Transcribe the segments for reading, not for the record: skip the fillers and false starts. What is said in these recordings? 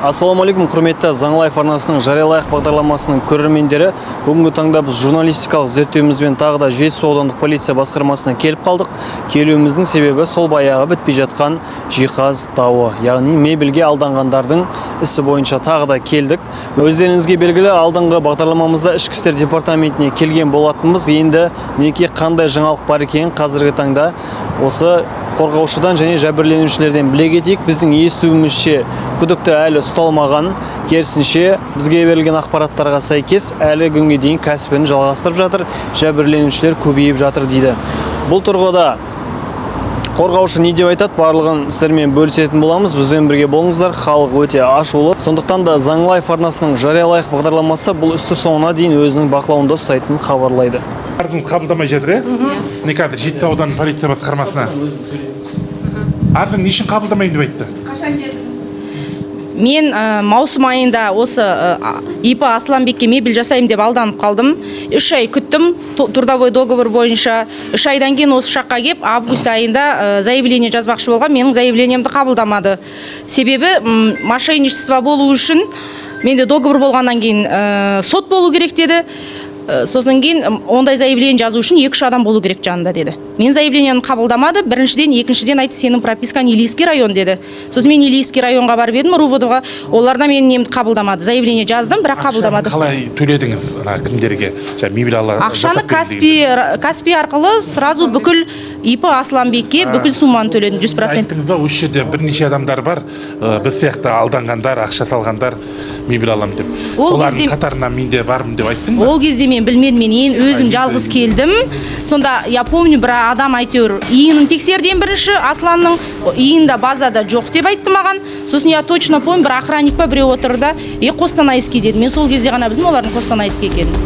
Ассалаумалейкум, құрметті Заң Лайф арнасының жариялайық бағдарламасының көрермендері. Бүгінгі таңда біз журналистикалық зерттеуімізбен тағы да Жетісу аудандық полиция басқармасына келіп қалдық. Келуіміздің себебі сол баяғы бітпей жатқан жиһаз дауы, яғни мебельге алданғандардың ісі бойынша тағы да келдік. Өздеріңізге белгілі, алдыңғы бағдарламамызда ішкі істер департаментіне келген болатынбыз. Енді неке қандай жаңалық бар екенін қазіргі таңда осы қорғаушыдан және жәбірленушілерден біле кетейік. Біздің естуімізше күдікті әлі ұсталмаған, керісінше бізге берілген ақпараттарға сәйкес әлі күнге дейін кәсібін жалғастырып жатыр, жәбірленушілер көбейіп жатыр дейді. Бұл тұрғыда қорғаушы не деп айтады, барлығын сіздермен бөлісетін боламыз. Бізбен бірге болыңыздар, халық өте ашулы. Сондықтан да Заң Лайф арнасының жариялайық бағдарламасы бұл істі соңына дейін өзінің бақылауында ұстайтынын хабарлайды. Арызын қабылдамай жатыр, не қазір Жетісу ауданының полиция басқармасына. Арызын не үшін қабылдамайын деп айтты? Қашан келдіңіз? Мен маусым айында осы ИП Асланбекке мебель жасаймын деп алданып қалдым. 3 ай күттім, трудовой договор бойынша. 3 айдан кейін осы шаққа кеп, август айында заявление жазбақшы болған, менің заявлениемді қабылдамады. Себебі мошенничество болу үшін менде договор болғаннан кейін сот болу керек деді. Сосын кейін ондай заявление жазу үшін 2-3 адам болу керек жанында деді. Мен заявлениені қабылдамады. Біріншіден, екіншіден айтты, сенің пропискаң Илийский район деді. Сосын мен Илийский районға барып едім, РУВД-ға. Олар да менің немді қабылдамады. Заявление жаздым, бірақ қабылдамады. Қалай төледіңіз кімдерге? Мебель ақшаны Каспий арқылы сразу бүкіл ИП Асланбекке бүкіл сумманы төледім 100%. Айттыңыз ба, осы жерде бірнеше адамдар бар, біз сияқты алданғандар, ақша салғандар, мебель аламын деп. Олардың қатарына мен де бармын деп айттың ба? Ол кезде мен білмедім, мен өзім жалғыз келдім. Сонда я помню, бір адам әйтеуір иінін тексерден бірінші, Асланның иінда базада жоқ деп айтты маған. Сосын я точно помню, бір охранник па біреу отырды, Қостанайский деді. Мен сол кезде ғана білдім, олардың Қостанайдікі екенін.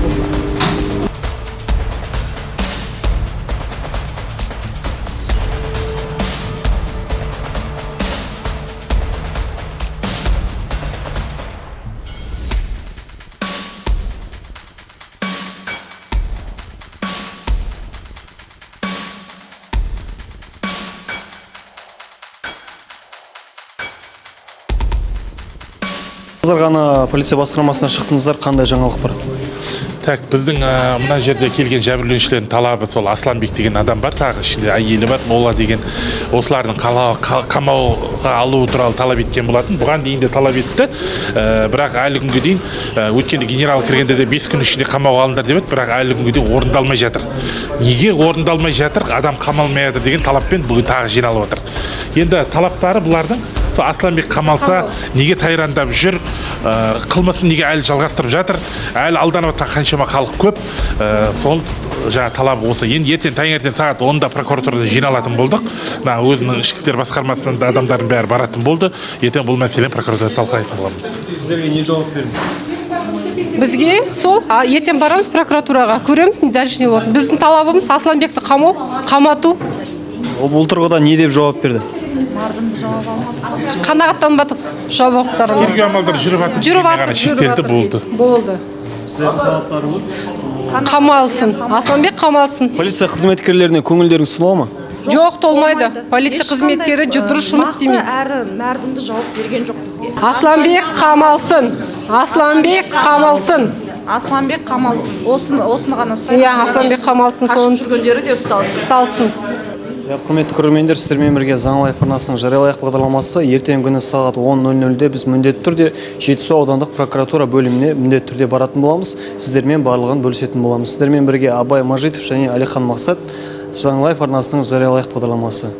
Қазір ғана полиция басқармасына шықтыңыздар, қандай жаңалық бар? Так, біздің мына жерде келген жәбірленушілердің талабы сол Асланбек деген адам бар, тағы ішінде әйелі бар, Мола деген, осылардың қамауға алу туралы талап еткен болатын. Бұған дейін де талап етті, бірақ әлі күнге дейін, өткенде генерал кіргенде де 5 күн ішінде қамауға алындар деп еді, бірақ әлі күнге дейін орындалмай жатыр. Неге орындалмай жатыр? Адам қамалмай жатыр деген талаппен бүгін тағы жиналып отыр. Енді талаптары бұлардың Асланбек қамалса, неге тайрандап жүр, қылмысын неге әлі жалғастырып жатыр, әлі алданып жатқан қаншама халық көп, сол жаңа талабы осы. Енді ертең таңертең сағат 10-да прокуратурада жиналатын болдық. Өзінің ішкі істер басқармасында адамдардың бәрі баратын болды. Ертең бұл мәселені прокуратурада талқылайтын боламыз. Сіздерге не жауап берді? Бізге сол ертең барамыз прокуратураға, көреміз не дальше не болады. Біздің талабымыз Асланбекті қамату. Бұл тұрғыда не деп жауап берді? Қанағаттанбадық жауаптарын. Тергеу амалдары жүріп жатыр, шектелді болды. Сіздердің талаптарыңыз? Қамалсын, Асланбек қамалсын. Полиция қызметкерлеріне көңілдеріңіз толады ма? Жоқ, толмайды. Полиция қызметкері дұрыс жұмыс істемейді. Әрі мәрдімді жауап берген жоқ бізге. Асланбек қамалсын. Асланбек қамалсын. Асланбек қамалсын. Осыны ғана сұрайды. Иә, Асланбек қамалсын. Қашып жүргендері де ұсталсын. Құрметті көрермендер, сіздермен бірге Заң Лайф арнасының жариялайық бағдарламасы ертең күні сағат 10:00-де біз міндетті түрде Жетісу аудандық прокуратура бөліміне міндетті түрде баратын боламыз. Сіздермен барлығын бөлісетін боламыз. Сіздермен бірге Абай Мажитов және Алихан Мақсат, Заң Лайф арнасының жариялайық бағдарламасы.